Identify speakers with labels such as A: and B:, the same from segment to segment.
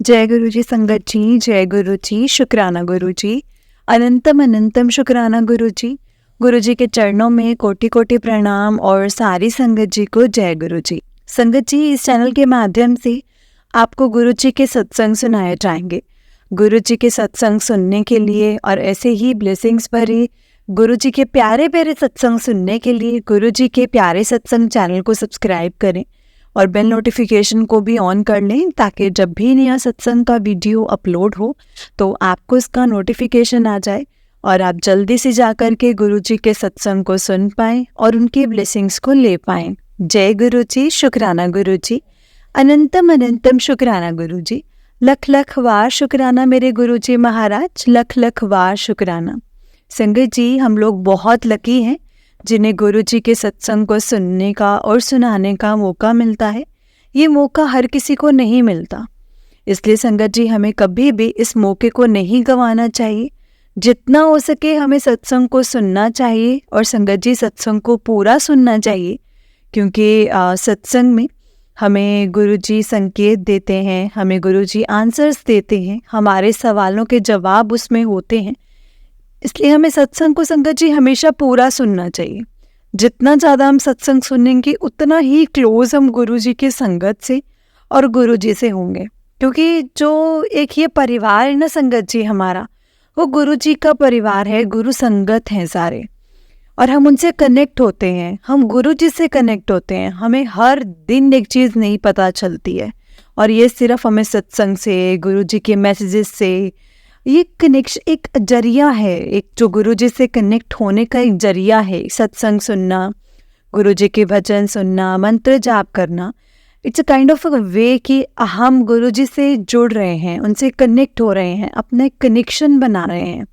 A: जय गुरु जी संगत जी, जय गुरु जी, शुक्राना गुरु जी, अनंतम अनंतम शुक्राना गुरु जी। गुरु जी के चरणों में कोटि कोटि प्रणाम और सारी संगत जी को जय गुरु जी। संगत जी, इस चैनल के माध्यम से आपको गुरु जी के सत्संग सुनाए जाएंगे। गुरु जी के सत्संग सुनने के लिए और ऐसे ही ब्लेसिंग्स भरे गुरु जी के प्यारे प्यारे सत्संग सुनने के लिए गुरु जी के प्यारे सत्संग चैनल को सब्सक्राइब करें और बेल नोटिफिकेशन को भी ऑन कर लें, ताकि जब भी नया सत्संग का वीडियो अपलोड हो तो आपको इसका नोटिफिकेशन आ जाए और आप जल्दी से जाकर के गुरु जी के सत्संग को सुन पाएं और उनकी ब्लेसिंग्स को ले पाएं। जय गुरु जी, शुक्राना गुरु जी, अनंतम अनंतम शुक्राना गुरु जी। लख लख वार शुक्राना मेरे गुरु जी महाराज, लख लख वार शुक्राना। संगत जी, हम लोग बहुत लकी हैं जिन्हें गुरु जी के सत्संग को सुनने का और सुनाने का मौका मिलता है। ये मौका हर किसी को नहीं मिलता, इसलिए संगत जी हमें कभी भी इस मौके को नहीं गंवाना चाहिए। जितना हो सके हमें सत्संग को सुनना चाहिए और संगत जी सत्संग को पूरा सुनना चाहिए, क्योंकि सत्संग में हमें गुरु जी संकेत देते हैं, हमें गुरु जी आंसर्स देते हैं, हमारे सवालों के जवाब उसमें होते हैं। इसलिए हमें सत्संग को संगत जी हमेशा पूरा सुनना चाहिए। जितना ज़्यादा हम सत्संग सुनेंगे उतना ही क्लोज हम गुरु जी की संगत से और गुरु जी से होंगे, क्योंकि जो एक ये परिवार है ना संगत जी हमारा, वो गुरु जी का परिवार है, गुरु संगत हैं सारे, और हम उनसे कनेक्ट होते हैं, हम गुरु जी से कनेक्ट होते हैं। हमें हर दिन एक चीज़ नहीं पता चलती है, और ये सिर्फ हमें सत्संग से, गुरु जी के मैसेजेस से, ये कनेक्शन एक जरिया है, एक जो गुरु जी से कनेक्ट होने का एक जरिया है। सत्संग सुनना, गुरु जी के भजन सुनना, मंत्र जाप करना, it's a kind of a way कि हम गुरु जी से जुड़ रहे हैं, उनसे कनेक्ट हो रहे हैं, अपना एक कनेक्शन बना रहे हैं।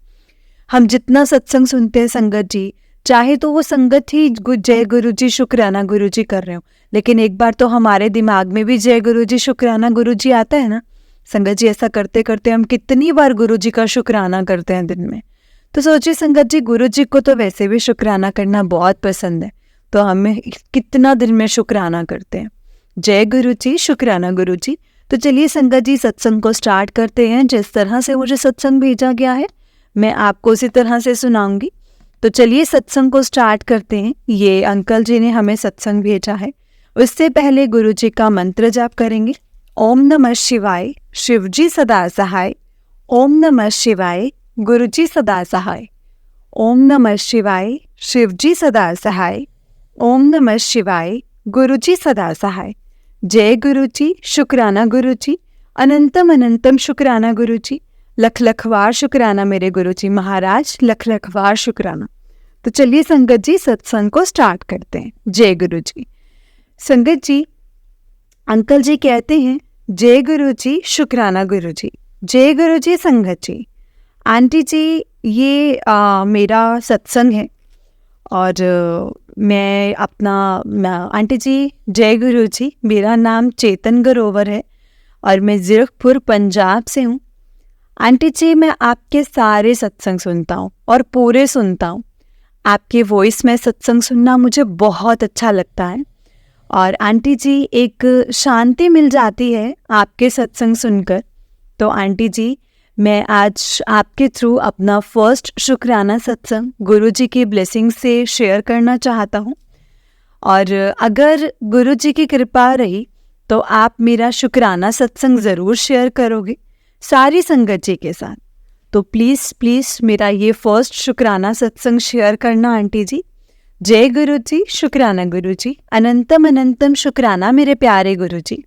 A: हम जितना सत्संग सुनते हैं संगत जी, चाहे तो वो संगत ही जय गुरु जी शुक्राना गुरु जी कर रहे हो, लेकिन एक बार तो हमारे दिमाग में भी जय गुरु जी शुक्राना गुरु जी आता है ना संगत जी। ऐसा करते करते हम कितनी बार गुरु जी का शुक्राना करते हैं दिन में। तो सोचिए संगत जी, गुरु जी को तो वैसे भी शुक्राना करना बहुत पसंद है, तो हमें कितना दिन में शुक्राना करते हैं। जय गुरु जी, शुक्राना गुरु जी। तो चलिए संगत जी सत्संग को स्टार्ट करते हैं। जिस तरह से मुझे सत्संग भेजा गया है मैं आपको उसी तरह से सुनाऊंगी। तो चलिए सत्संग को स्टार्ट करते हैं। ये अंकल जी ने हमें सत्संग भेजा है। उससे पहले गुरु जी का मंत्र जाप करेंगे। ओम नमः शिवाय, शिवजी सदा सहाय। ओम नमः शिवाय, गुरुजी सदा सहाय। ओम नमः शिवाय, शिवजी सदा सहाय। ओम नमः शिवाय, गुरुजी सदा सहाय। जय गुरु जी, शुक्राना गुरु जी, अनंतम अनंतम शुक्राना गुरु जी। लख लख वार शुक्राना मेरे गुरु जी महाराज, लख लख वार शुक्राना। तो चलिए संगत जी सत्संग को स्टार्ट करते हैं। जय गुरु जी। संगत जी, अंकल जी कहते हैं जय गुरु जी, शुक्राना गुरु जी। जय गुरु जी संगत जी। आंटी जी, ये मेरा सत्संग है और मैं आंटी जी जय गुरु जी, मेरा नाम चेतन ग्रोवर है और मैं ज़ीरकपुर पंजाब से हूँ। आंटी जी, मैं आपके सारे सत्संग सुनता हूँ और पूरे सुनता हूँ। आपके वॉइस में सत्संग सुनना मुझे बहुत अच्छा लगता है और आंटी जी एक शांति मिल जाती है आपके सत्संग सुनकर। तो आंटी जी, मैं आज आपके थ्रू अपना फर्स्ट शुक्राना सत्संग गुरु जी की ब्लेसिंग से शेयर करना चाहता हूँ, और अगर गुरु जी की कृपा रही तो आप मेरा शुक्राना सत्संग ज़रूर शेयर करोगे सारी संगत जी के साथ। तो प्लीज़ प्लीज़ मेरा ये फर्स्ट शुक्राना सत्संग शेयर करना आंटी जी। जय गुरु जी, शुक्राना गुरु जी, अनंतम अनंतम शुक्राना मेरे प्यारे गुरु जी।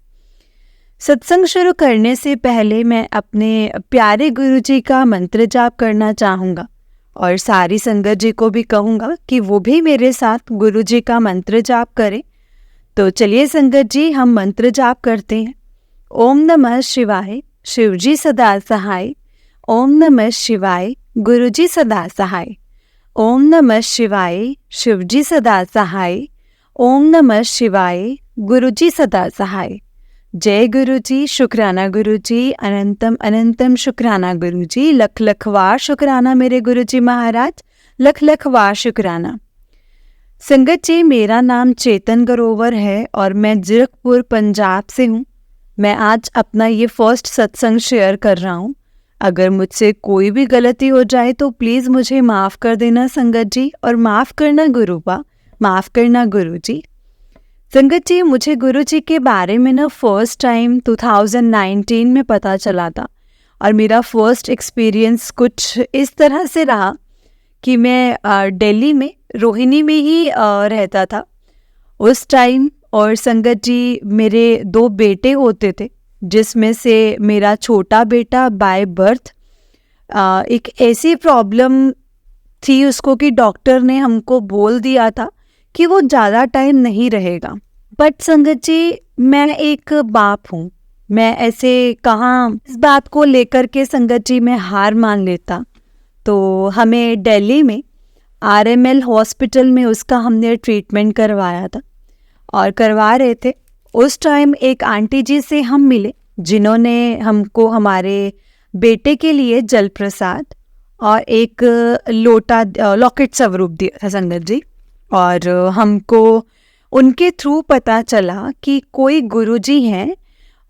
A: सत्संग शुरू करने से पहले मैं अपने प्यारे गुरु जी का मंत्र जाप करना चाहूँगा और सारी संगत जी को भी कहूँगा कि वो भी मेरे साथ गुरु जी का मंत्र जाप करें। तो चलिए संगत जी हम मंत्र जाप करते हैं। ओम नमः शिवाय, शिवजी सदा सहाय। ओम नमः शिवाय, गुरु जी सदा सहाय। ओम नमः शिवाय, शिवजी सदा सहाय। ओम नमः शिवाय, गुरुजी सदा सहाय। जय गुरु जी, शुक्राना गुरु जी, अनंतम अनंतम शुक्राना गुरु जी। लख लख वार शुक्राना मेरे गुरु जी महाराज, लख लख वार शुक्राना। संगत जी, मेरा नाम चेतन ग्रोवर है और मैं ज़ीरकपुर पंजाब से हूँ। मैं आज अपना ये फर्स्ट सत्संग शेयर कर रहा हूँ। अगर मुझसे कोई भी गलती हो जाए तो प्लीज़ मुझे माफ़ कर देना संगत जी, और माफ़ करना गुरुपा, माफ़ करना गुरु जी। संगत जी, मुझे गुरु जी के बारे में ना फर्स्ट टाइम 2019 में पता चला था, और मेरा फर्स्ट एक्सपीरियंस कुछ इस तरह से रहा कि मैं दिल्ली में रोहिणी में ही रहता था उस टाइम। और संगत जी, मेरे 2 बेटे होते थे, जिसमें से मेरा छोटा बेटा बाय बर्थ एक ऐसी प्रॉब्लम थी उसको कि डॉक्टर ने हमको बोल दिया था कि वो ज़्यादा टाइम नहीं रहेगा। बट संगत जी, मैं एक बाप हूँ, मैं ऐसे कहाँ इस बात को लेकर के संगत जी मैं हार मान लेता। तो हमें दिल्ली में RML हॉस्पिटल में उसका हमने ट्रीटमेंट करवाया था, और करवा रहे थे उस टाइम एक आंटी जी से हम मिले, जिन्होंने हमको हमारे बेटे के लिए जल प्रसाद और एक लॉकेट स्वरूप दिया था संगत जी। और हमको उनके थ्रू पता चला कि कोई गुरुजी हैं,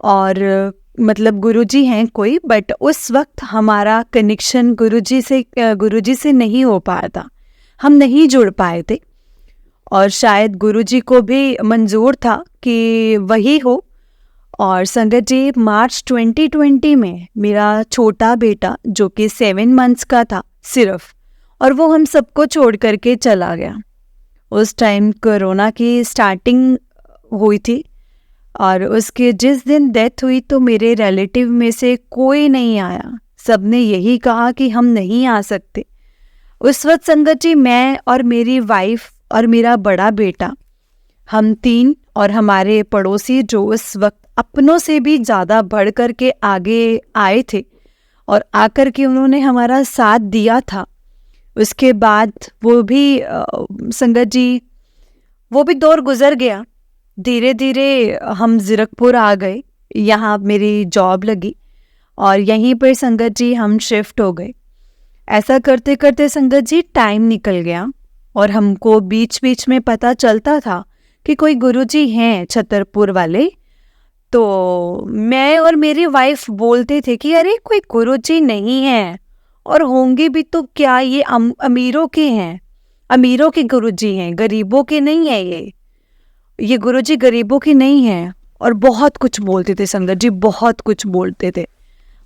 A: और मतलब गुरुजी हैं कोई, बट उस वक्त हमारा कनेक्शन गुरुजी से नहीं हो पाया था, हम नहीं जुड़ पाए थे। और शायद गुरुजी को भी मंजूर था कि वही हो। और संगत जी, मार्च 2020 में मेरा छोटा बेटा जो कि 7 मंथ्स का था सिर्फ, और वो हम सबको छोड़ करके चला गया। उस टाइम कोरोना की स्टार्टिंग हुई थी, और उसके जिस दिन डेथ हुई तो मेरे रिलेटिव में से कोई नहीं आया, सबने यही कहा कि हम नहीं आ सकते। उस वक्त संगत जी, मैं और मेरी वाइफ और मेरा बड़ा बेटा, हम 3 और हमारे पड़ोसी जो उस वक्त अपनों से भी ज़्यादा बढ़ कर के आगे आए थे, और आकर के उन्होंने हमारा साथ दिया था। उसके बाद वो भी संगत जी, वो भी दौर गुजर गया। धीरे धीरे हम ज़ीरकपुर आ गए, यहाँ मेरी जॉब लगी, और यहीं पर संगत जी हम शिफ्ट हो गए। ऐसा करते करते संगत जी टाइम निकल गया, और हमको बीच बीच में पता चलता था कि कोई गुरुजी हैं छतरपुर वाले। तो मैं और मेरी वाइफ बोलते थे कि अरे कोई गुरुजी नहीं है, और होंगे भी तो क्या, ये अमीरों के हैं, अमीरों के गुरुजी हैं, गरीबों के नहीं है, ये गुरुजी गरीबों के नहीं हैं। और बहुत कुछ बोलते थे संगत जी, बहुत कुछ बोलते थे।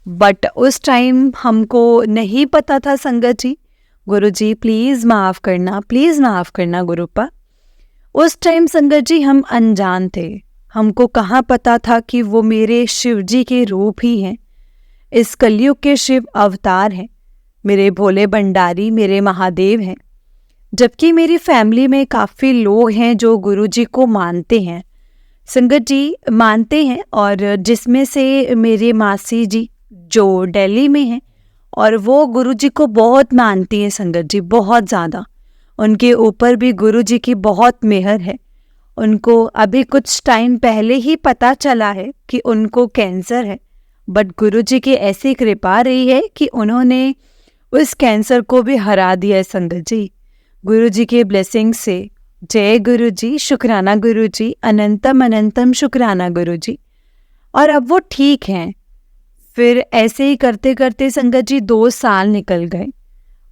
A: बट उस टाइम हमको नहीं पता था संगत जी, गुरुजी प्लीज़ माफ़ करना, प्लीज़ माफ़ करना गुरुपा। उस टाइम संगत जी हम अनजान थे, हमको कहाँ पता था कि वो मेरे शिव जी के रूप ही हैं, इस कलयुग के शिव अवतार हैं, मेरे भोले भंडारी, मेरे महादेव हैं। जबकि मेरी फैमिली में काफ़ी लोग हैं जो गुरुजी को मानते हैं, संगत जी मानते हैं, और जिसमें से मेरे मासी जी जो दिल्ली में हैं, और वो गुरुजी को बहुत मानती हैं संगत जी, बहुत ज़्यादा। उनके ऊपर भी गुरुजी की बहुत मेहर है। उनको अभी कुछ टाइम पहले ही पता चला है कि उनको कैंसर है, बट गुरुजी की ऐसी कृपा रही है कि उन्होंने उस कैंसर को भी हरा दिया है संगत जी, गुरुजी के ब्लेसिंग से। जय गुरुजी, शुक्राना गुरुजी, अनंतम अनंतम शुक्राना गुरुजी। और अब वो ठीक हैं। फिर ऐसे ही करते करते संगत जी 2 साल निकल गए।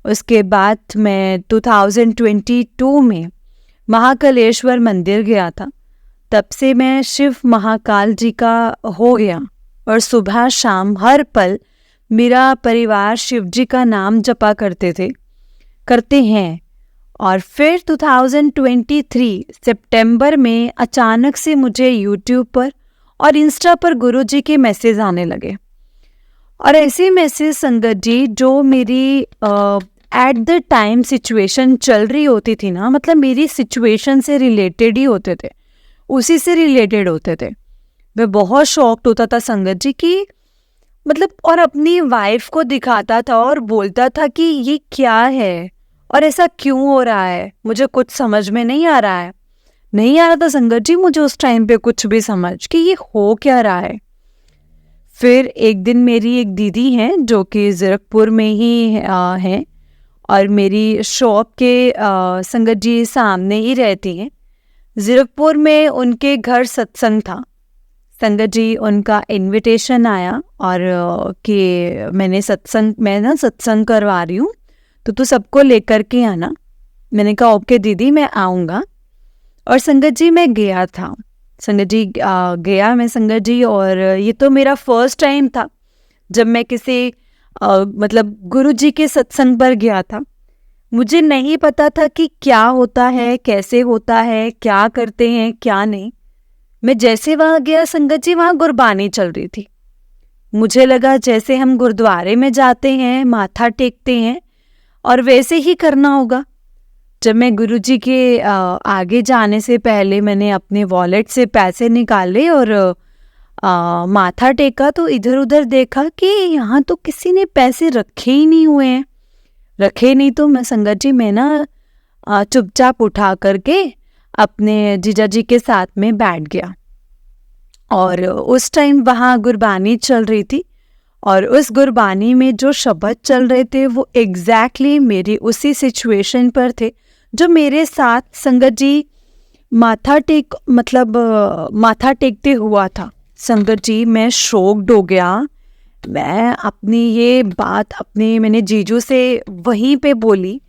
A: उसके बाद मैं 2022 में महाकालेश्वर मंदिर गया था। तब से मैं शिव महाकाल जी का हो गया, और सुबह शाम हर पल मेरा परिवार शिव जी का नाम जपा करते हैं। और फिर 2023 सितंबर में अचानक से मुझे यूट्यूब पर और इंस्टा पर गुरुजी के मैसेज आने लगे, और ऐसे मैसेज संगत जी जो मेरी एट द टाइम सिचुएशन चल रही होती थी ना, मतलब मेरी सिचुएशन से रिलेटेड ही होते थे, उसी से रिलेटेड होते थे। मैं बहुत शॉक्ड होता था संगत जी की, मतलब, और अपनी वाइफ को दिखाता था और बोलता था कि ये क्या है और ऐसा क्यों हो रहा है, मुझे कुछ समझ में नहीं आ रहा है। नहीं आ रहा था संगत जी मुझे उस टाइम पे कुछ भी समझ कि ये हो क्या रहा है। फिर एक दिन मेरी एक दीदी हैं जो कि ज़ीरकपुर में ही हैं, और मेरी शॉप के संगत जी सामने ही रहती हैं। ज़ीरकपुर में उनके घर सत्संग था। संगत जी उनका इनविटेशन आया और कि मैं ना सत्संग करवा रही हूँ, तो तू सबको लेकर के आना। मैंने कहा ओके दीदी, मैं आऊँगा। और संगत जी मैं गया था, संगत जी गया मैं संगत जी, और ये तो मेरा फर्स्ट टाइम था जब मैं किसी मतलब गुरु जी के सत्संग पर गया था। मुझे नहीं पता था कि क्या होता है, कैसे होता है, क्या करते हैं, क्या नहीं। मैं जैसे वहाँ गया संगत जी, वहाँ गुरबानी चल रही थी। मुझे लगा जैसे हम गुरुद्वारे में जाते हैं, माथा टेकते हैं, और वैसे ही करना होगा। जब मैं गुरुजी के आगे जाने से पहले मैंने अपने वॉलेट से पैसे निकाले और माथा टेका, तो इधर उधर देखा कि यहाँ तो किसी ने पैसे रखे ही नहीं हुए हैं। रखे नहीं तो मैं संगत जी मैं ना चुपचाप उठा करके अपने जीजा जी के साथ में बैठ गया। और उस टाइम वहाँ गुरबानी चल रही थी, और उस गुरबानी में जो शब्द चल रहे थे वो एग्जैक्टली मेरी उसी सिचुएशन पर थे जो मेरे साथ संगत जी माथा टेकते हुआ था। संगत जी मैं शॉक्ड हो गया। मैं अपनी ये बात मैंने जीजू से वहीं पे बोली।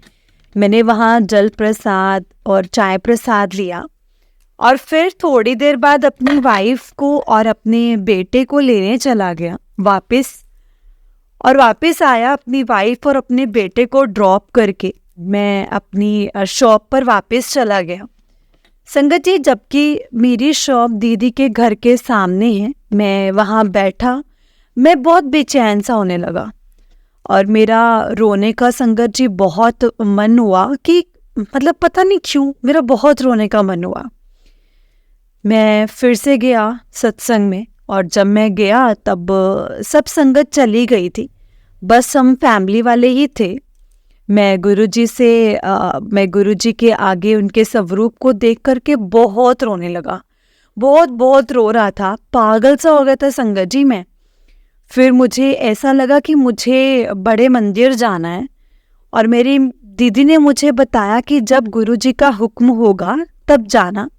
A: मैंने वहाँ जल प्रसाद और चाय प्रसाद लिया, और फिर थोड़ी देर बाद अपनी वाइफ को और अपने बेटे को लेने चला गया वापस। और वापस आया अपनी वाइफ और अपने बेटे को ड्रॉप करके मैं अपनी शॉप पर वापस चला गया। संगत जी जबकि मेरी शॉप दीदी के घर के सामने है, मैं वहाँ बैठा, मैं बहुत बेचैन सा होने लगा और मेरा रोने का संगत जी बहुत मन हुआ कि मतलब पता नहीं क्यों मेरा बहुत रोने का मन हुआ। मैं फिर से गया सत्संग में, और जब मैं गया तब सब संगत चली गई थी, बस हम फैमिली वाले ही थे। मैं गुरुजी के आगे उनके स्वरूप को देख करके बहुत रोने लगा, बहुत रो रहा था, पागल सा हो गया था संगत जी मैं। फिर मुझे ऐसा लगा कि मुझे बड़े मंदिर जाना है, और मेरी दीदी ने मुझे बताया कि जब गुरुजी का हुक्म होगा तब जाना।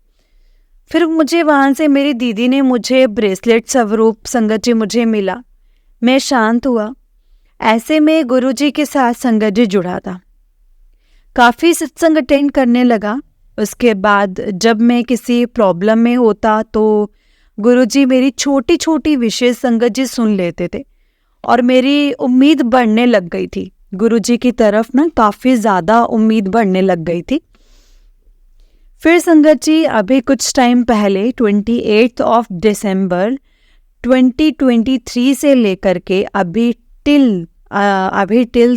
A: फिर मुझे वहाँ से मेरी दीदी ने मुझे ब्रेसलेट स्वरूप संगत जी मुझे मिला। मैं शांत हुआ। ऐसे में गुरुजी के साथ संगत जी जुड़ा था। काफ़ी सत्संग अटेंड करने लगा। उसके बाद जब मैं किसी प्रॉब्लम में होता तो गुरुजी मेरी छोटी छोटी विशेष संगत जी सुन लेते थे, और मेरी उम्मीद बढ़ने लग गई थी। गुरुजी की तरफ ना काफ़ी ज़्यादा उम्मीद बढ़ने लग गई थी। फिर संगत जी अभी कुछ टाइम पहले 28 दिसंबर 2023 से लेकर के अभी टिल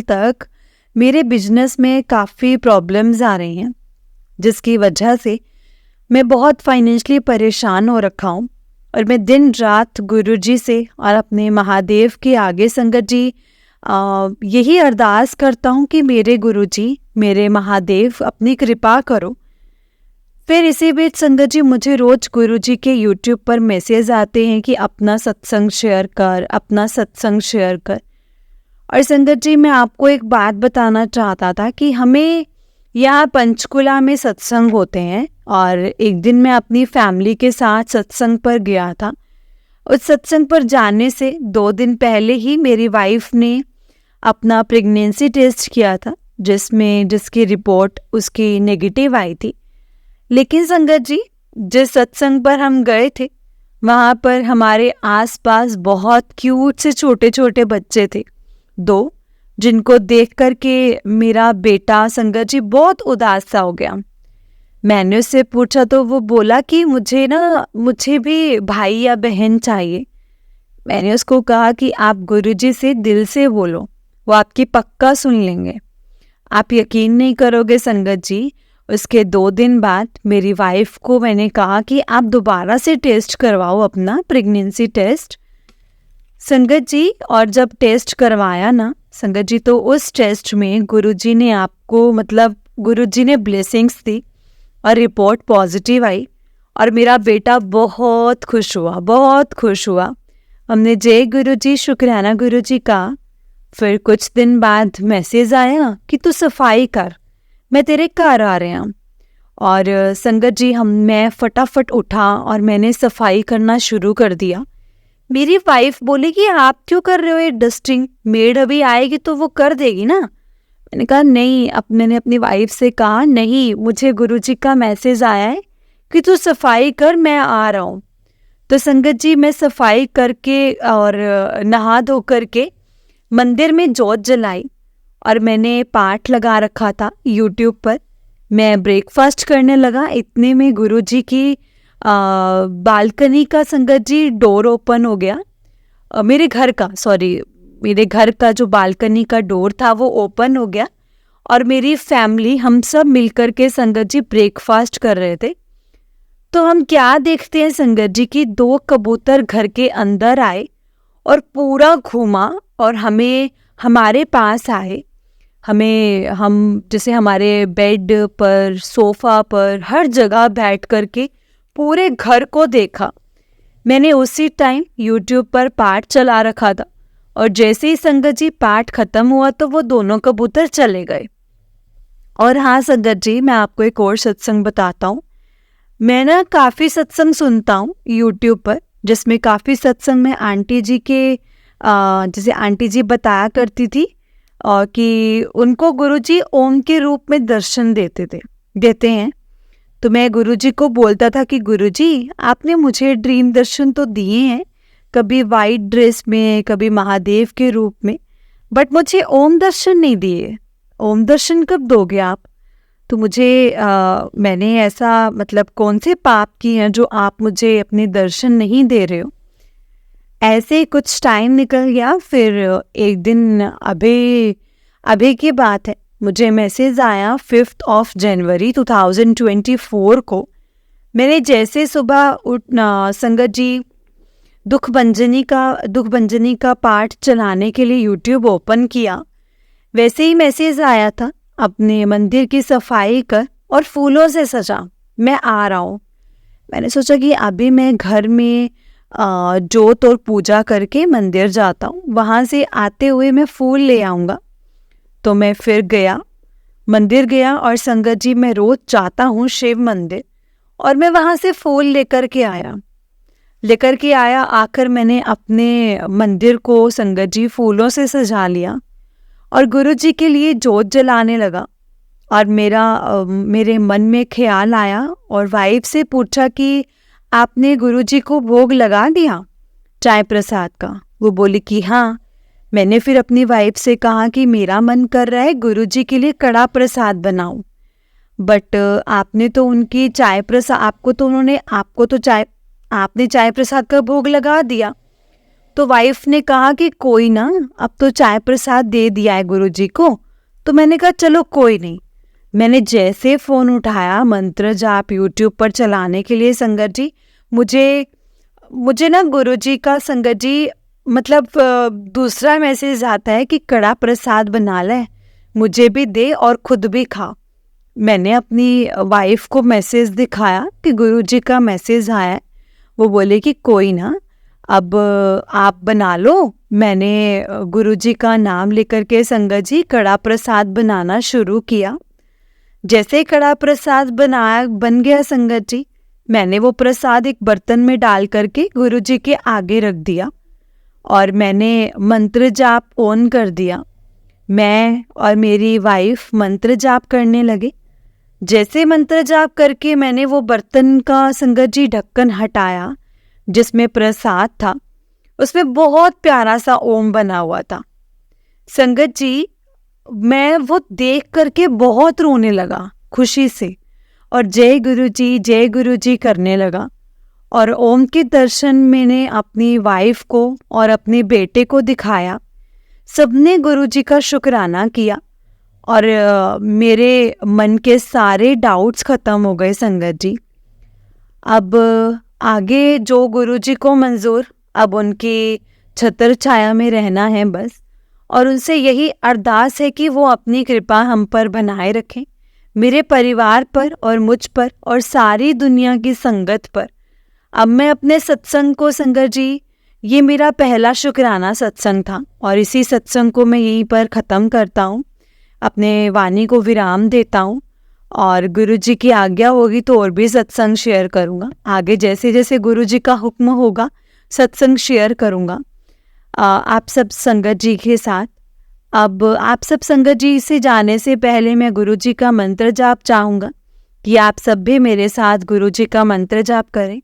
A: तक मेरे बिजनेस में काफ़ी प्रॉब्लम्स आ रही हैं, जिसकी वजह से मैं बहुत फाइनेंशियली परेशान हो रखा हूँ। और मैं दिन रात गुरुजी से और अपने महादेव के आगे संगत जी यही अरदास करता हूँ कि मेरे गुरुजी, मेरे महादेव अपनी कृपा करो। फिर इसी बीच संगत जी मुझे रोज़ गुरुजी के यूट्यूब पर मैसेज आते हैं कि अपना सत्संग शेयर कर, अपना सत्संग शेयर कर। और संगत जी मैं आपको एक बात बताना चाहता था कि हमें यहाँ पंचकुला में सत्संग होते हैं, और एक दिन मैं अपनी फैमिली के साथ सत्संग पर गया था। उस सत्संग पर जाने से 2 दिन पहले ही मेरी वाइफ ने अपना प्रेगनेंसी टेस्ट किया था, जिसकी रिपोर्ट उसकी नेगेटिव आई थी। लेकिन संगत जी जिस सत्संग पर हम गए थे वहाँ पर हमारे आसपास बहुत क्यूट से छोटे छोटे बच्चे थे, 2, जिनको देख करके मेरा बेटा संगत जी बहुत उदास सा हो गया। मैंने उससे पूछा तो वो बोला कि मुझे भी भाई या बहन चाहिए। मैंने उसको कहा कि आप गुरुजी से दिल से बोलो, वो आपकी पक्का सुन लेंगे। आप यकीन नहीं करोगे संगत जी, उसके 2 दिन बाद मेरी वाइफ को मैंने कहा कि आप दोबारा से टेस्ट करवाओ अपना प्रेगनेंसी टेस्ट। संगत जी और जब टेस्ट करवाया ना संगत जी, तो उस टेस्ट में गुरुजी ने ब्लेसिंग्स दी और रिपोर्ट पॉजिटिव आई, और मेरा बेटा बहुत खुश हुआ। हमने जय गुरुजी, शुक्राना गुरुजी का। फिर कुछ दिन बाद मैसेज आया कि तू सफाई कर, मैं तेरे घर आ रहा हूँ। और संगत जी मैं फटाफट उठा और मैंने सफाई करना शुरू कर दिया। मेरी वाइफ बोली कि आप क्यों कर रहे हो ये डस्टिंग, मेड अभी आएगी तो वो कर देगी ना। मैंने कहा नहीं, अब मैंने अपनी वाइफ से कहा नहीं, मुझे गुरुजी का मैसेज आया है कि तू सफाई कर, मैं आ रहा हूँ। तो संगत जी मैं सफाई करके और नहा धो करके मंदिर में जोत जलाई और मैंने पाठ लगा रखा था यूट्यूब पर। मैं ब्रेकफास्ट करने लगा, इतने में गुरुजी की बालकनी का संगत जी डोर ओपन हो गया। मेरे घर का जो बालकनी का डोर था वो ओपन हो गया और मेरी फैमिली, हम सब मिलकर के संगत जी ब्रेकफास्ट कर रहे थे। तो हम क्या देखते हैं संगत जी की 2 कबूतर घर के अंदर आए और पूरा घूमा और हमारे पास आए। हम जैसे हमारे बेड पर, सोफा पर, हर जगह बैठ करके पूरे घर को देखा। मैंने उसी टाइम यूट्यूब पर पाठ चला रखा था और जैसे ही संगत जी पाठ खत्म हुआ तो वो दोनों कबूतर चले गए। और हाँ संगत जी, मैं आपको एक और सत्संग बताता हूँ। मैं ना काफ़ी सत्संग सुनता हूँ यूट्यूब पर, जिसमें काफ़ी सत्संग में आंटी जी के जैसे आंटी जी बताया करती थी और कि उनको गुरुजी ओम के रूप में दर्शन देते हैं। तो मैं गुरुजी को बोलता था कि गुरुजी आपने मुझे ड्रीम दर्शन तो दिए हैं, कभी वाइट ड्रेस में, कभी महादेव के रूप में, बट मुझे ओम दर्शन नहीं दिए। ओम दर्शन कब दोगे आप? तो मैंने ऐसा कौन से पाप किए हैं जो आप मुझे अपने दर्शन नहीं दे रहे हो? ऐसे कुछ टाइम निकल गया। फिर एक दिन अभी की बात है, मुझे मैसेज आया 5 जनवरी 2024 को। मैंने जैसे सुबह संगत जी दुख भंजनी का पाठ चलाने के लिए यूट्यूब ओपन किया, वैसे ही मैसेज आया था अपने मंदिर की सफाई कर और फूलों से सजा, मैं आ रहा हूँ। मैंने सोचा कि अभी मैं घर में जोत और पूजा करके मंदिर जाता हूँ, वहाँ से आते हुए मैं फूल ले आऊँगा। तो मैं फिर मंदिर गया और संगत जी मैं रोज जाता हूँ शिव मंदिर, और मैं वहाँ से फूल लेकर के आया। आकर मैंने अपने मंदिर को संगत जी फूलों से सजा लिया और गुरु जी के लिए जोत जलाने लगा। और मेरे मन में ख्याल आया और वाइफ से पूछा कि आपने गुरु जी को भोग लगा दिया चाय प्रसाद का? वो बोली कि हाँ। मैंने फिर अपनी वाइफ से कहा कि मेरा मन कर रहा है गुरुजी के लिए कड़ा प्रसाद बनाऊं, बट आपने तो उनकी चाय प्रसाद आपने चाय प्रसाद का भोग लगा दिया। तो वाइफ ने कहा कि कोई ना, अब तो चाय प्रसाद दे दिया है गुरुजी को। तो मैंने कहा चलो कोई नहीं। मैंने जैसे फ़ोन उठाया मंत्र जाप यूट्यूब पर चलाने के लिए संगत जी, मुझे ना गुरुजी का संगत जी दूसरा मैसेज आता है कि कड़ा प्रसाद बना ले, मुझे भी दे और खुद भी खा। मैंने अपनी वाइफ को मैसेज दिखाया कि गुरुजी का मैसेज आया है। वो बोले कि कोई ना, अब आप बना लो। मैंने गुरुजी का नाम लेकर के संगत जी कड़ा प्रसाद बनाना शुरू किया। जैसे कड़ा प्रसाद बन गया संगत जी, मैंने वो प्रसाद एक बर्तन में डाल करके गुरुजी के आगे रख दिया और मैंने मंत्र जाप ऑन कर दिया। मैं और मेरी वाइफ मंत्र जाप करने लगे। जैसे मंत्र जाप करके मैंने वो बर्तन का संगत जी ढक्कन हटाया जिसमें प्रसाद था, उसमें बहुत प्यारा सा ओम बना हुआ था। संगत जी मैं वो देख करके बहुत रोने लगा खुशी से और जय गुरु जी करने लगा। और ओम के दर्शन मैंने अपनी वाइफ को और अपने बेटे को दिखाया। सबने गुरुजी का शुक्राना किया और मेरे मन के सारे डाउट्स ख़त्म हो गए संगत जी। अब आगे जो गुरुजी को मंजूर, अब उनकी छत्र छाया में रहना है बस, और उनसे यही अरदास है कि वो अपनी कृपा हम पर बनाए रखें, मेरे परिवार पर और मुझ पर और सारी दुनिया की संगत पर। अब मैं अपने सत्संग को संगत जी, ये मेरा पहला शुक्राना सत्संग था और इसी सत्संग को मैं यहीं पर ख़त्म करता हूँ, अपने वाणी को विराम देता हूँ। और गुरुजी की आज्ञा होगी तो और भी सत्संग शेयर करूँगा। आगे जैसे जैसे गुरुजी का हुक्म होगा सत्संग शेयर करूँगा आप सब संगत जी के साथ। अब आप सब संगत जी से जाने से पहले मैं गुरुजी का मंत्र जाप चाहूँगा कि आप सब भी मेरे साथ गुरुजी का मंत्र जाप करें।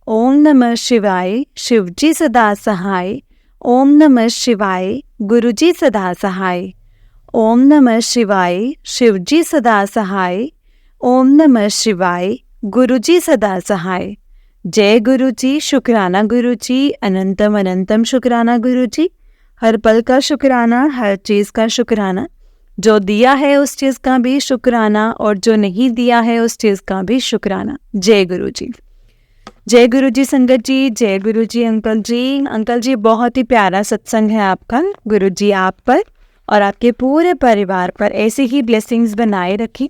A: ओम नमः शिवाय, शिवजी सदा सहाय। ओम नमः शिवाय, गुरुजी सदा सहाय। ओम नमः शिवाय, शिवजी सदा सहाय। ओम नमः शिवाय, गुरुजी सदा सहाय। जय गुरुजी, शुक्राना गुरुजी, अनंतम अनंतम शुक्राना गुरुजी। हर पल का शुक्राना, हर चीज़ का शुक्राना। जो दिया है उस चीज़ का भी शुक्राना और जो नहीं दिया है उस चीज़ का भी शुक्राना। जय गुरुजी। जय गुरुजी संगत जी, जय गुरुजी अंकल जी। अंकल जी बहुत ही प्यारा सत्संग है आपका। गुरुजी आप पर और आपके पूरे परिवार पर ऐसे ही ब्लेसिंग्स बनाए रखें।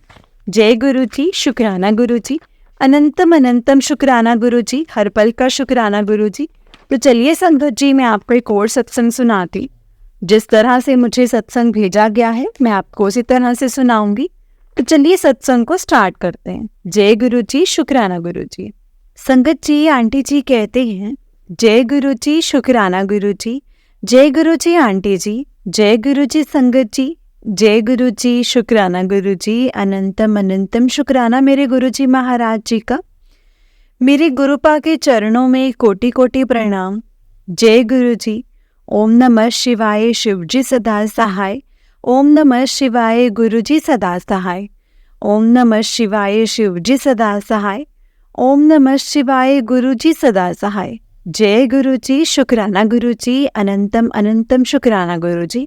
A: जय गुरुजी, शुक्राना गुरुजी, अनंतम अनंतम शुक्राना गुरुजी, हर पल का शुक्राना गुरुजी। तो चलिए संगत जी, मैं आपको एक और सत्संग सुनाती। जिस तरह से मुझे सत्संग भेजा गया है मैं आपको उसी तरह से सुनाऊंगी। तो चलिए सत्संग को स्टार्ट करते हैं। जय गुरुजी, शुक्राना गुरुजी। संगत जी, आंटी जी कहते हैं जय गुरुजी, शुक्राना गुरुजी। जय गुरुजी आंटी जी, जय गुरुजी संगत जी, जय गुरुजी, शुक्राना गुरुजी, अनंतम अनंतम शुक्राना मेरे गुरुजी महाराज जी का। मेरे गुरुपा के चरणों में कोटि कोटि प्रणाम। जय गुरुजी। ओम नमः शिवाय, शिवजी सदा सहाय। ओम नमः शिवाय, गुरुजी सदा सहाय। ओम नमः शिवाय, शिवजी सदा सहाय। ओम नमः शिवाय, गुरुजी सदा सहाय। जय गुरुजी, शुक्राना गुरुजी, अनंतम अनंतम शुक्राना गुरुजी।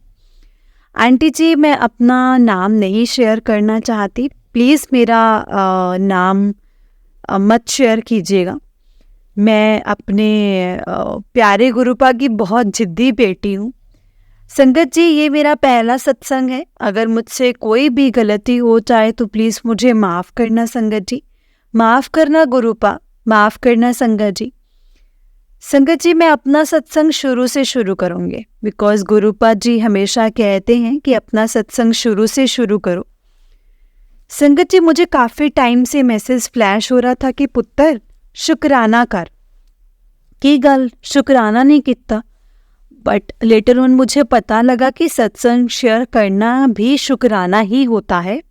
A: आंटी जी, मैं अपना नाम नहीं शेयर करना चाहती, प्लीज़ मेरा नाम मत शेयर कीजिएगा। मैं अपने प्यारे गुरुपा की बहुत जिद्दी बेटी हूँ। संगत जी, ये मेरा पहला सत्संग है। अगर मुझसे कोई भी गलती हो जाए तो प्लीज़ मुझे माफ़ करना संगत जी, माफ़ करना गुरुपा, माफ़ करना संगत जी। संगत जी, मैं अपना सत्संग शुरू से शुरू करूँगी बिकॉज़ गुरुपा जी हमेशा कहते हैं कि अपना सत्संग शुरू से शुरू करो। संगत जी, मुझे काफ़ी टाइम से मैसेज फ्लैश हो रहा था कि पुत्र शुक्राना कर, की गल शुक्राना नहीं किता। बट लेटर ऑन मुझे पता लगा कि सत्संग शेयर करना भी शुक्राना ही होता है।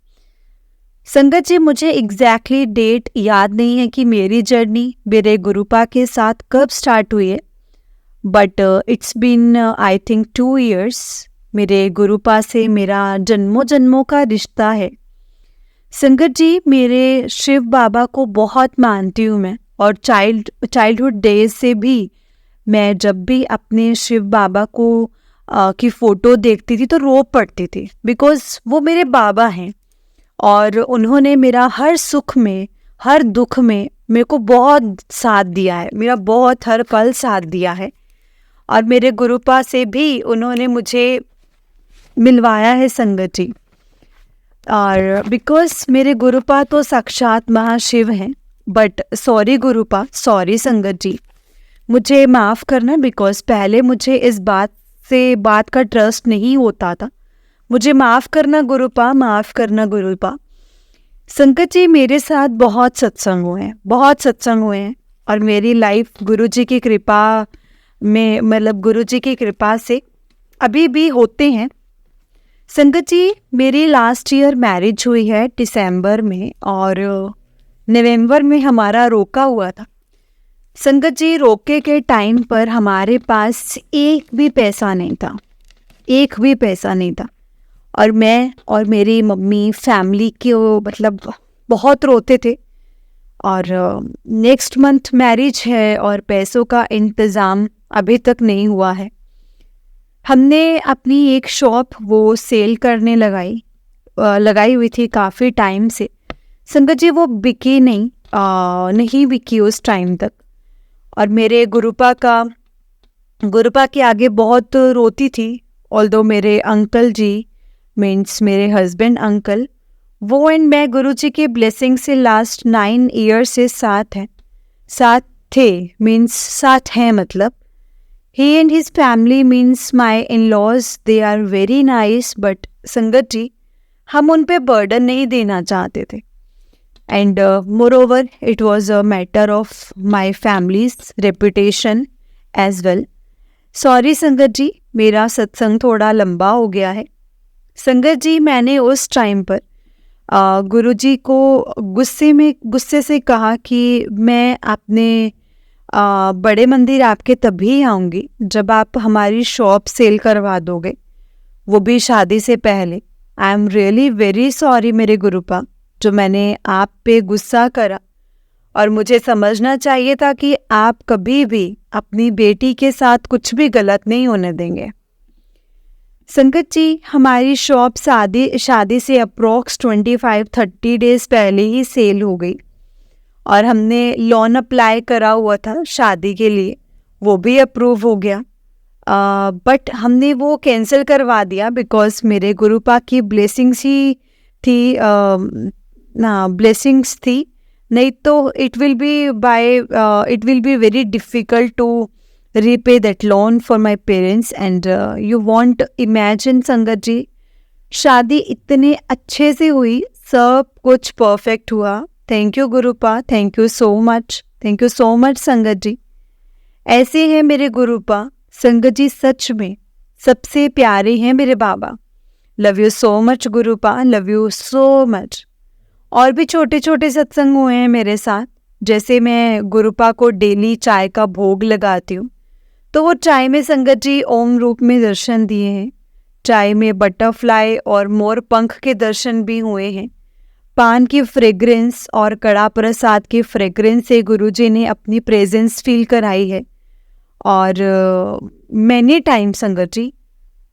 A: संगत जी, मुझे एग्जैक्टली डेट याद नहीं है कि मेरी जर्नी मेरे गुरुपा के साथ कब स्टार्ट हुई है, but it's been I think 2 years। मेरे गुरुपा से मेरा जन्मों जन्मों का रिश्ता है। संगत जी, मेरे शिव बाबा को बहुत मानती हूँ मैं, और चाइल्डहुड डेज से भी मैं जब भी अपने शिव बाबा को की फ़ोटो देखती थी तो रो पड़ती थी, बिकॉज़ वो मेरे बाबा हैं और उन्होंने मेरा हर सुख में हर दुख में मेरे को बहुत साथ दिया है, मेरा बहुत हर पल साथ दिया है। और मेरे गुरुपा से भी उन्होंने मुझे मिलवाया है संगत जी। और बिकॉज़ मेरे गुरुपा तो साक्षात महाशिव हैं। बट सॉरी गुरुपा, सॉरी संगत जी, मुझे माफ़ करना बिकॉज़ पहले मुझे इस बात का ट्रस्ट नहीं होता था। मुझे माफ़ करना गुरुपा, माफ़ करना गुरुपा। संगत जी, मेरे साथ बहुत सत्संग हुए हैं और मेरी लाइफ गुरुजी की कृपा में, मतलब गुरुजी की कृपा से अभी भी होते हैं। संगत जी, मेरी लास्ट ईयर मैरिज हुई है दिसंबर में और नवंबर में हमारा रोका हुआ था। संगत जी, रोके के टाइम पर हमारे पास एक भी पैसा नहीं था, और मैं और मेरी मम्मी फैमिली को मतलब बहुत रोते थे। और नेक्स्ट मंथ मैरिज है और पैसों का इंतज़ाम अभी तक नहीं हुआ है। हमने अपनी एक शॉप वो सेल करने लगाई हुई थी काफ़ी टाइम से। संगत जी, वो बिकी नहीं बिकी उस टाइम तक। और मेरे गुरुपा के आगे बहुत रोती थी। ऑल्दो मेरे अंकल जी मीन्स मेरे हस्बैंड अंकल, वो एंड मैं गुरुजी के ब्लेसिंग से लास्ट 9 years से साथ हैं। मतलब he and his family means my in laws, they are very nice. But संगत जी, हम उन पे बर्डन नहीं देना चाहते थे। and moreover it was a matter of my family's reputation as well. Sorry संगत जी, मेरा सत्संग थोड़ा लंबा हो गया है। संगत जी, मैंने उस टाइम पर गुरुजी को गुस्से से कहा कि मैं अपने बड़े मंदिर आपके तभी आऊँगी जब आप हमारी शॉप सेल करवा दोगे, वो भी शादी से पहले। I am really very sorry मेरे गुरुपा, जो मैंने आप पे गुस्सा करा, और मुझे समझना चाहिए था कि आप कभी भी अपनी बेटी के साथ कुछ भी गलत नहीं होने देंगे। संगत जी, हमारी शॉप शादी से अप्रोक्स 25-30 डेज पहले ही सेल हो गई, और हमने लोन अप्लाई करा हुआ था शादी के लिए, वो भी अप्रूव हो गया। बट हमने वो कैंसिल करवा दिया बिकॉज मेरे गुरुपा की ब्लेसिंग्स ही थी, ब्लेसिंग्स थी, नहीं तो it will be very difficult to repay that loan for my parents. And you won't imagine संगत जी, शादी इतने अच्छे से हुई, सब कुछ परफेक्ट हुआ। Thank you गुरुपा, thank you so much संगत जी। ऐसे हैं मेरे गुरुपा, संगत जी सच में सबसे प्यारे हैं मेरे बाबा। लव यू सो मच गुरुपा, लव यू सो मच। और भी छोटे छोटे सत्संग हुए हैं मेरे साथ, जैसे मैं गुरुपा को डेली चाय का भोग लगाती हूँ, तो वो चाय में संगत जी ओम रूप में दर्शन दिए हैं। चाय में बटरफ्लाई और मोर पंख के दर्शन भी हुए हैं। पान की फ्रेग्रेंस और कड़ा प्रसाद की फ्रेग्रेंस से गुरुजी ने अपनी प्रेजेंस फील कराई है। और मैनी टाइम संगत जी,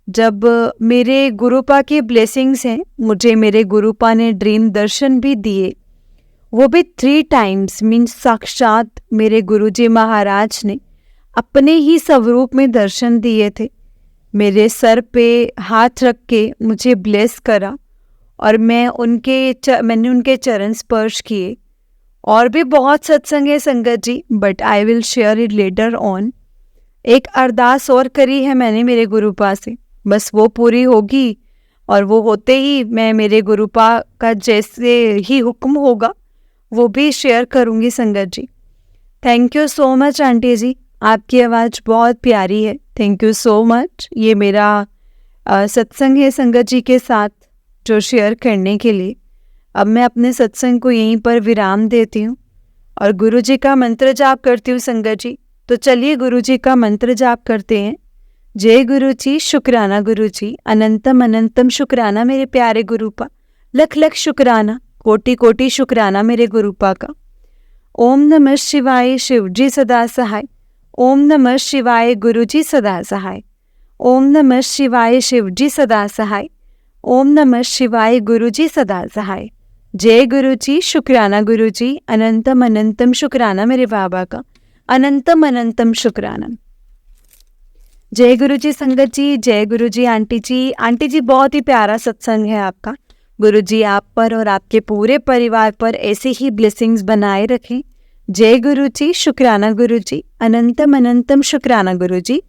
A: जब मेरे गुरुपा की ब्लेसिंग्स हैं, मुझे मेरे गुरुपा ने ड्रीम दर्शन भी दिए, वो भी 3 टाइम्स, मीन्स साक्षात मेरे गुरुजी महाराज ने अपने ही स्वरूप में दर्शन दिए थे। मेरे सर पे हाथ रख के मुझे ब्लेस करा, और मैंने उनके चरण स्पर्श किए। और भी बहुत सत्संग है संगत जी, but I will share it later on. एक अरदास और करी है मैंने मेरे गुरुपा से, बस वो पूरी होगी, और वो होते ही मैं मेरे गुरुपा का जैसे ही हुक्म होगा वो भी शेयर करूँगी संगत जी। Thank you so much aunty ji, आपकी आवाज़ बहुत प्यारी है। Thank you so much. ये मेरा सत्संग है संगत जी के साथ जो शेयर करने के लिए। अब मैं अपने सत्संग को यहीं पर विराम देती हूँ और गुरु जी का मंत्र जाप करती हूँ संगत जी। तो चलिए गुरु जी का मंत्र जाप करते हैं। जय गुरु जी, शुक्राना गुरु जी, अनंतम अनंतम शुक्राना मेरे प्यारे गुरुपा, लख लख शुक्राना, कोटि कोटि शुक्राना मेरे गुरुपा का। ओम नमः शिवाय, शिव जी सदा सहाय। ओम नमः शिवाय, गुरु जी सदा सहाय। ओम नमः शिवाय, शिव जी सदा सहाय। ओम नमः शिवाय, गुरु जी सदा सहाय। जय गुरु जी, शुक्राना गुरु जी, अनंतम अनंतम शुक्राना मेरे बाबा का, अनंतम अनंतम शुक्राना। जय गुरु जी संगत जी, जय गुरु जी आंटी जी। आंटी जी बहुत ही प्यारा सत्संग है आपका। गुरु जी आप पर और आपके पूरे परिवार पर ऐसे ही ब्लेसिंग्स बनाए रखें। जय गुरु जी, शुक्राना गुरु जी, अनंतम अनंतम शुक्राना गुरु जी।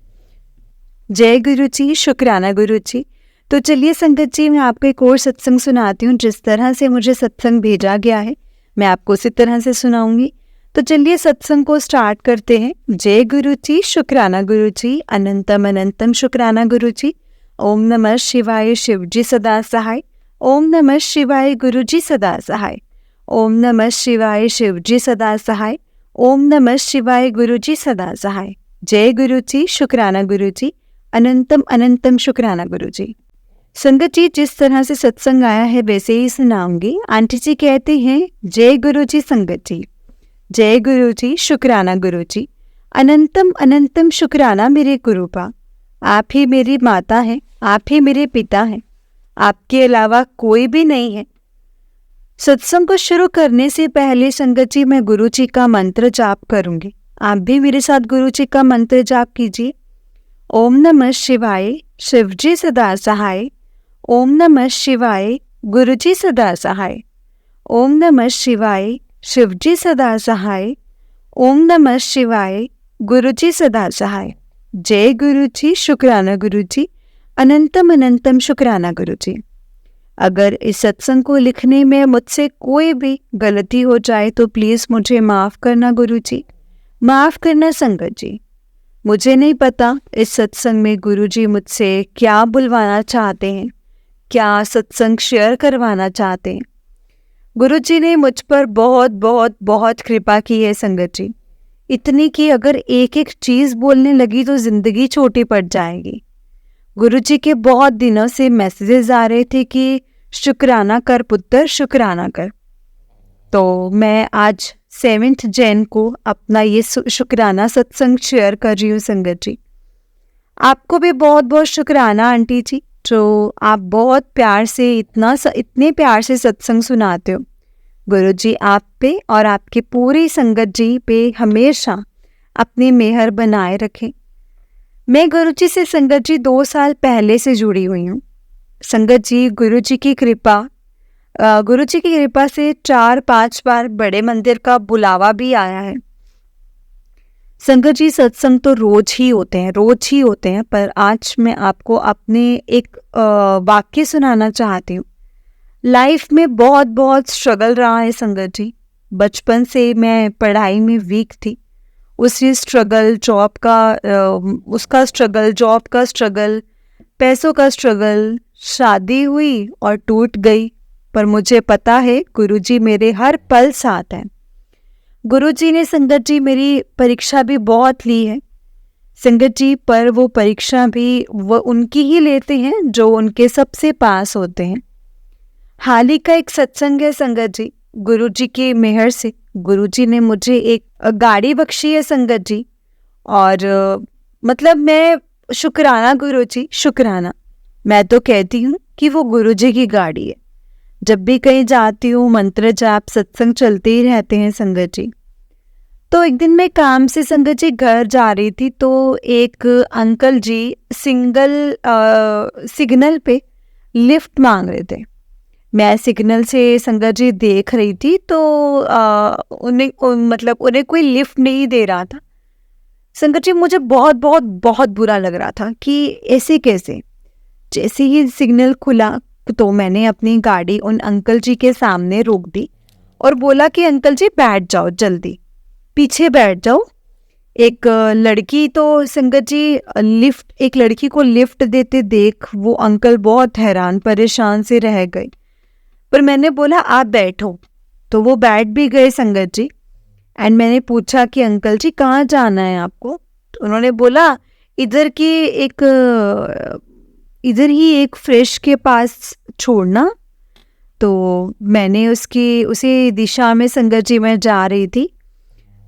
A: जय गुरु जी, शुक्राना गुरु जी। तो चलिए संगत जी, मैं आपको एक और सत्संग सुनाती हूँ। जिस तरह से मुझे सत्संग भेजा गया है मैं आपको उसी तरह से सुनाऊंगी। तो चलिए सत्संग को स्टार्ट करते हैं। जय गुरु जी, शुक्राना गुरु जी, अनंतम अनंतम शुक्राना गुरु जी। ओम नमः शिवाय, शिव जी सदा सहाय। ओम नमः शिवाय, गुरु जी सदा सहाय। ओम नमः शिवाय, शिव जी सदा सहाय। ओम नमः शिवाय, गुरु जी सदा सहाय। जय गुरु जी, शुक्राना गुरु जी, अनंतम अनंतम शुक्राना गुरु जी। संगत जी, जिस तरह से सत्संग आया है वैसे ही सुनाऊंगी। आंटी जी कहते हैं, जय गुरु जी संगत जी, जय गुरु जी, शुक्राना गुरु जी, अनंतम अनंतम शुक्राना मेरे गुरुपा। आप ही मेरी माता हैं, आप ही मेरे पिता हैं, आपके अलावा कोई भी नहीं है। सत्संग को शुरू करने से पहले संगत जी मैं गुरु जी का मंत्र जाप करूंगी। आप भी मेरे साथ गुरु जी का मंत्र जाप कीजिए। ओम नमः शिवाय, शिव जी सदा सहाय। ओम नमः शिवाय, गुरु जी सदा सहाय। ओम नमः शिवाय, शिव जी सदा सहाय। ओम नमः शिवाय, गुरु जी सदा सहाय। जय गुरु जी, शुक्राना गुरु जी, अनंतम अनंतम शुक्राना गुरु जी। अगर इस सत्संग को लिखने में मुझसे कोई भी गलती हो जाए तो प्लीज़ मुझे माफ़ करना गुरुजी, माफ़ करना संगत जी। मुझे नहीं पता इस सत्संग में गुरुजी मुझसे क्या बुलवाना चाहते हैं, क्या सत्संग शेयर करवाना चाहते हैं। गुरुजी ने मुझ पर बहुत बहुत बहुत कृपा की है संगत जी, इतनी कि अगर एक एक चीज़ बोलने लगी तो ज़िंदगी छोटी पड़ जाएगी। गुरुजी के बहुत दिनों से मैसेजेस आ रहे थे कि शुक्राना कर पुत्र, शुक्राना कर। तो मैं आज 7 जैन को अपना ये शुक्राना सत्संग शेयर कर रही हूँ संगत जी। आपको भी बहुत बहुत शुक्राना आंटी जी, जो आप बहुत प्यार से इतने प्यार से सत्संग सुनाते हो। गुरुजी आप पे और आपके पूरी संगत जी पे हमेशा अपनी मेहर बनाए रखें। मैं गुरुजी से संगत जी 2 साल पहले से जुड़ी हुई हूँ। संगत जी गुरुजी की कृपा से 4-5 बार बड़े मंदिर का बुलावा भी आया है। संगत जी सत्संग तो रोज ही होते हैं, पर आज मैं आपको अपने एक वाक्य सुनाना चाहती हूँ। लाइफ में बहुत बहुत स्ट्रगल रहा है संगत जी। बचपन से मैं पढ़ाई में वीक थी। उसी स्ट्रगल, जॉब का स्ट्रगल, पैसों का स्ट्रगल, शादी हुई और टूट गई। पर मुझे पता है गुरुजी मेरे हर पल साथ हैं। गुरुजी ने संगत जी मेरी परीक्षा भी बहुत ली है संगत जी, पर वो परीक्षा भी वो उनकी ही लेते हैं जो उनके सबसे पास होते हैं। हाल ही का एक सत्संग है संगत जी, गुरुजी की मेहर से गुरुजी ने मुझे एक गाड़ी बख्शी है संगत जी। और मतलब मैं शुक्राना गुरुजी, शुक्राना। मैं तो कहती हूँ कि वो गुरुजी की गाड़ी है। जब भी कहीं जाती हूँ मंत्र जाप सत्संग चलते ही रहते हैं संगत जी। तो एक दिन मैं काम से संगत जी घर जा रही थी, तो एक अंकल जी सिग्नल पे लिफ्ट मांग रहे थे। मैं सिग्नल से संगत जी देख रही थी, तो उन्हें कोई लिफ्ट नहीं दे रहा था। संगत जी मुझे बहुत बहुत बहुत बुरा लग रहा था कि ऐसे कैसे। जैसे ही सिग्नल खुला तो मैंने अपनी गाड़ी उन अंकल जी के सामने रोक दी और बोला कि अंकल जी बैठ जाओ, जल्दी पीछे बैठ जाओ। एक लड़की तो संगत जी एक लड़की को लिफ्ट देते देख वो अंकल बहुत हैरान परेशान से रह गए। पर मैंने बोला आप बैठो, तो वो बैठ भी गए संगत जी। एंड मैंने पूछा कि अंकल जी कहाँ जाना है आपको। तो उन्होंने बोला इधर ही एक फ्रेश के पास छोड़ना। तो मैंने उसी दिशा में संगत जी मैं जा रही थी।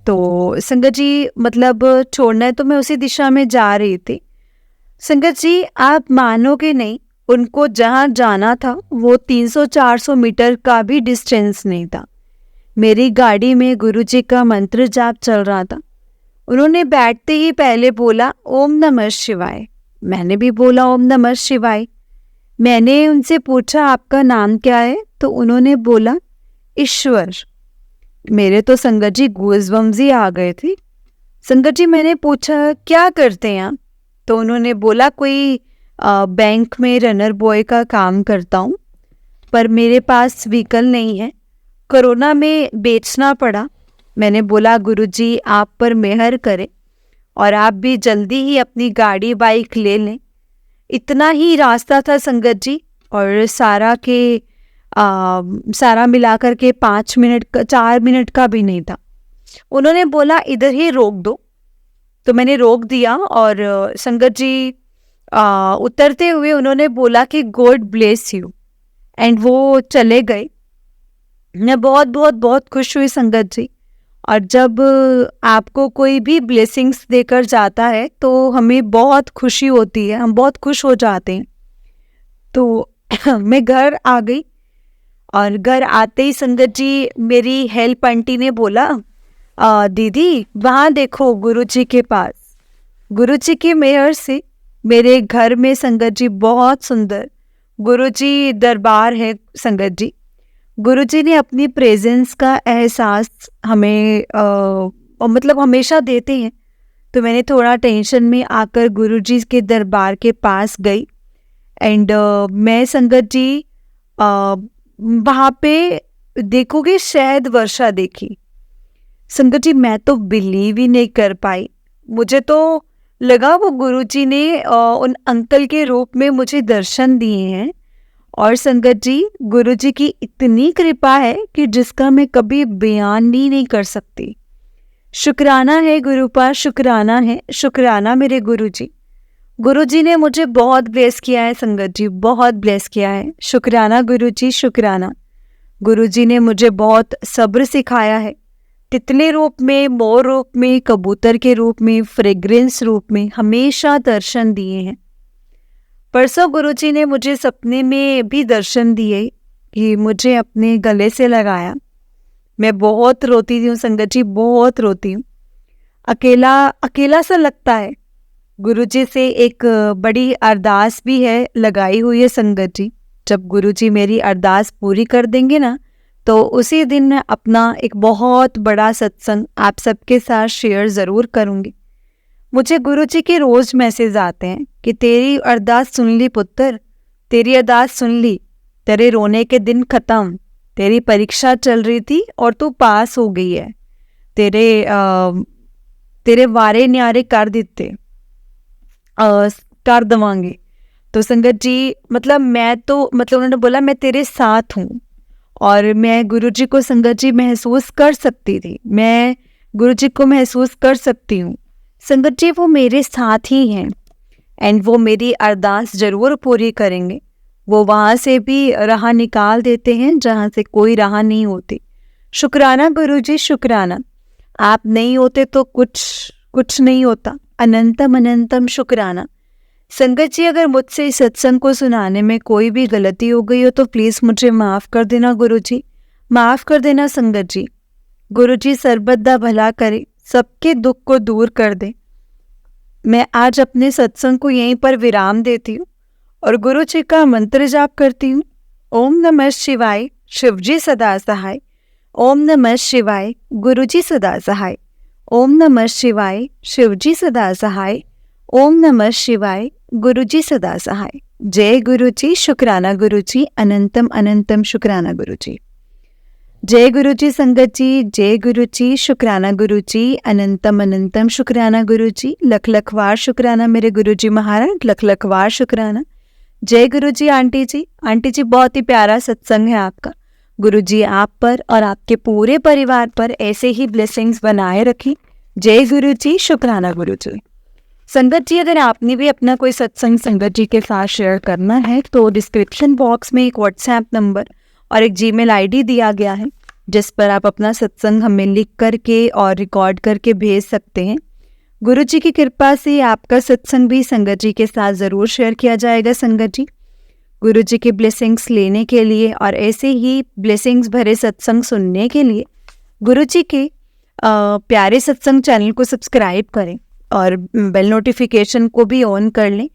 A: तो संगत जी मतलब छोड़ना है तो मैं उसी दिशा में जा रही थी। संगत जी आप मानोगे नहीं, उनको जहाँ जाना था वो 300-400 मीटर का भी डिस्टेंस नहीं था। मेरी गाड़ी में गुरुजी का मंत्र जाप चल रहा था। उन्होंने बैठते ही पहले बोला ओम नमः शिवाय। मैंने भी बोला ओम नमः शिवाय। मैंने उनसे पूछा आपका नाम क्या है, तो उन्होंने बोला ईश्वर। मेरे तो संगत जी गूज़बम्स ही आ गए थे। संगत जी मैंने पूछा क्या करते हैं आप, तो उन्होंने बोला कोई बैंक में रनर बॉय का काम करता हूँ, पर मेरे पास व्हीकल नहीं है, कोरोना में बेचना पड़ा। मैंने बोला गुरुजी आप पर मेहर करें और आप भी जल्दी ही अपनी गाड़ी बाइक ले लें। इतना ही रास्ता था संगत जी, और सारा मिलाकर के 4 मिनट का भी नहीं था। उन्होंने बोला इधर ही रोक दो, तो मैंने रोक दिया। और संगत जी उतरते हुए उन्होंने बोला कि गॉड ब्लेस यू, एंड वो चले गए। मैं बहुत बहुत बहुत खुश हुई संगत जी। और जब आपको कोई भी ब्लेसिंग्स देकर जाता है तो हमें बहुत खुशी होती है, हम बहुत खुश हो जाते हैं। तो मैं घर आ गई और घर आते ही संगत जी मेरी हेल्प आंटी ने बोला दीदी वहाँ देखो गुरुजी के पास। गुरुजी की मेहर से मेरे घर में संगत जी बहुत सुंदर गुरुजी दरबार है संगत जी। गुरुजी ने अपनी प्रेजेंस का एहसास हमें मतलब हमेशा देते हैं। तो मैंने थोड़ा टेंशन में आकर गुरुजी के दरबार के पास गई। एंड मैं संगत जी वहाँ पे देखोगे शायद वर्षा देखी। संगत जी मैं तो बिलीव ही नहीं कर पाई। मुझे तो लगा वो गुरुजी ने उन अंकल के रूप में मुझे दर्शन दिए हैं। और संगत जी गुरुजी की इतनी कृपा है कि जिसका मैं कभी बयान भी नहीं कर सकती। शुक्राना है गुरुपा, शुक्राना है, शुक्राना मेरे गुरुजी। गुरुजी ने मुझे बहुत ब्लेस किया है संगत जी, बहुत ब्लेस किया है। शुक्राना गुरुजी, शुक्राना। गुरुजी ने मुझे बहुत सब्र सिखाया है। तितली रूप में, मोर रूप में, कबूतर के रूप में, फ्रेग्रेंस रूप में हमेशा दर्शन दिए हैं। परसों गुरुजी ने मुझे सपने में भी दर्शन दिए कि मुझे अपने गले से लगाया। मैं बहुत रोती थी संगत जी, बहुत रोती हूँ। अकेला अकेला सा लगता है। गुरुजी से एक बड़ी अरदास भी है लगाई हुई है संगत जी। जब गुरुजी मेरी अरदास पूरी कर देंगे ना, तो उसी दिन मैं अपना एक बहुत बड़ा सत्संग आप सबके साथ शेयर ज़रूर करूँगी। मुझे गुरुजी के रोज़ मैसेज आते हैं कि तेरी अरदास सुन ली पुत्र, तेरी अरदास सुन ली, तेरे रोने के दिन ख़त्म, तेरी परीक्षा चल रही थी और तू पास हो गई है, तेरे वारे न्यारे कर दिते, कर दवांगे। तो संगत जी मतलब उन्होंने बोला मैं तेरे साथ हूँ। और मैं गुरुजी को संगत जी महसूस कर सकती थी, मैं गुरुजी को महसूस कर सकती हूँ। संगत जी वो मेरे साथ ही हैं एंड वो मेरी अरदास ज़रूर पूरी करेंगे। वो वहाँ से भी राह निकाल देते हैं जहाँ से कोई राह नहीं होती। शुक्राना गुरुजी, शुक्राना। आप नहीं होते तो कुछ नहीं होता। अनंतम अनंतम शुक्राना। संगत जी अगर मुझसे इस सत्संग को सुनाने में कोई भी गलती हो गई हो तो प्लीज़ मुझे माफ़ कर देना गुरुजी, माफ़ कर देना संगत जी। गुरुजी सर्वदा भला करे, सबके दुख को दूर कर दे। मैं आज अपने सत्संग को यहीं पर विराम देती हूँ और गुरुजी का मंत्र जाप करती हूँ। ओम नमः शिवाय, शिवजी सदा सहाय। ओम नमः शिवाय, गुरुजी सदा सहाय। ओम नमः शिवाय, शिवजी सदा सहाय। ओम नमः शिवाय, गुरुजी सदा सहाय। जय गुरुजी, शुक्राना गुरुजी, अनंतम अनंतम शुक्राना गुरुजी। जय गुरुजी संगत जी, जय गुरुजी, शुक्राना गुरुजी, अनंतम अनंतम शुक्राना गुरुजी। लख लख वार शुक्राना मेरे गुरुजी महाराज, लख लख वार शुक्राना। जय गुरुजी आंटी जी, आंटी जी बहुत ही प्यारा सत्संग है आपका। गुरुजी आप पर और आपके पूरे परिवार पर ऐसे ही ब्लेसिंग्स बनाए रखें। जय गुरुजी, शुक्राना गुरुजी। संगत जी अगर आपने भी अपना कोई सत्संग संगत जी के साथ शेयर करना है तो डिस्क्रिप्शन बॉक्स में एक व्हाट्सएप नंबर और एक जीमेल आईडी दिया गया है जिस पर आप अपना सत्संग हमें लिख करके और रिकॉर्ड करके भेज सकते हैं। गुरुजी की कृपा से आपका सत्संग भी संगत जी के साथ ज़रूर शेयर किया जाएगा। संगत जी गुरुजी की ब्लेसिंग्स लेने के लिए और ऐसे ही ब्लेसिंग्स भरे सत्संग सुनने के लिए गुरुजी के प्यारे सत्संग चैनल को सब्सक्राइब करें और बेल नोटिफिकेशन को भी ऑन कर लें।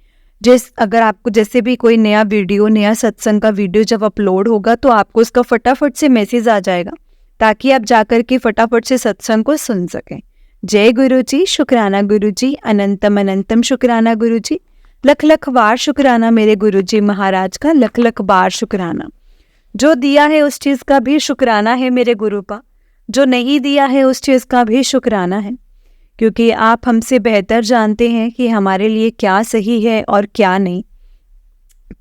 A: अगर आपको जैसे भी कोई नया वीडियो, नया सत्संग का वीडियो जब अपलोड होगा तो आपको उसका फटाफट से मैसेज आ जाएगा ताकि आप जाकर के फटाफट से सत्संग को सुन सकें। जय गुरुजी, शुक्राना गुरुजी, अनंतम अनंतम शुक्राना गुरुजी। लख लख बार शुक्राना मेरे गुरुजी महाराज का, लख लख बार शुक्राना। जो दिया है उस चीज़ का भी शुक्राना है मेरे गुरुपा, जो नहीं दिया है उस चीज़ का भी शुक्राना है, क्योंकि आप हमसे बेहतर जानते हैं कि हमारे लिए क्या सही है और क्या नहीं।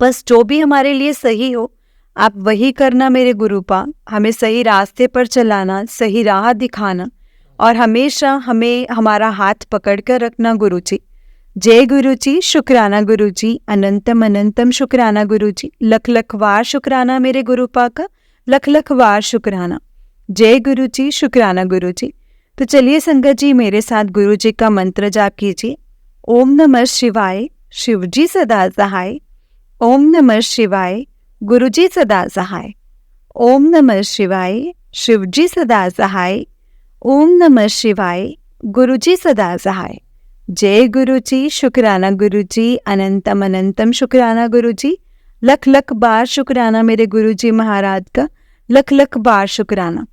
A: बस जो भी हमारे लिए सही हो आप वही करना मेरे गुरुपा, हमें सही रास्ते पर चलाना, सही राह दिखाना और हमेशा हमें हमारा हाथ पकड़ कर रखना गुरुजी। जय गुरुजी, शुक्राना गुरुजी, अनंतम अनंतम शुक्राना गुरुजी। लख लख वार शुक्राना मेरे गुरुपा का, लख लख वार शुक्राना। जय गुरुजी, शुक्राना गुरुजी। तो चलिए संगत जी मेरे साथ गुरुजी का मंत्र जाप कीजिए। ओम नमः शिवाय, शिवजी सदा सहाय। ओम नमः शिवाय, गुरुजी सदा सहाय। ओम नमः शिवाय, शिवजी सदा सहाय। ओम नमः शिवाय, गुरुजी सदा सहाय। जय गुरुजी, शुक्राना गुरुजी, अनंतम अनंतम शुक्राना गुरुजी। लख लख बार शुक्राना मेरे गुरुजी महाराज का, लख लख बार शुक्राना।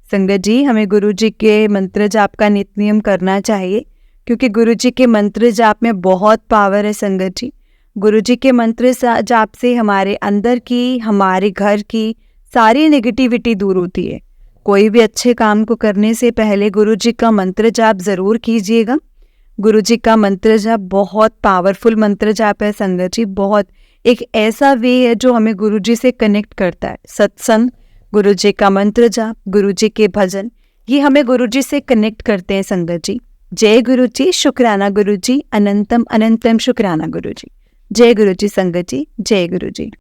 A: संगत जी हमें गुरुजी के मंत्र जाप का नित्य नियम करना चाहिए क्योंकि गुरुजी के मंत्र जाप में बहुत पावर है। संगत जी गुरु जी के मंत्र जाप से हमारे अंदर की, हमारे घर की सारी नेगेटिविटी दूर होती है। कोई भी अच्छे काम को करने से पहले गुरु जी का मंत्र जाप ज़रूर कीजिएगा। गुरु जी का मंत्र जाप बहुत पावरफुल मंत्र जाप है संगत जी, बहुत एक ऐसा वे है जो हमें गुरु जी से कनेक्ट करता है। सत्संग, गुरु जी का मंत्र जाप, गुरु जी के भजन, ये हमें गुरु जी से कनेक्ट करते हैं संगत जी। जय गुरु जी, शुक्राना गुरु जी, अनंतम अनंतम शुक्राना गुरु जी। जय गुरु जी संगत जी, जय गुरु जी।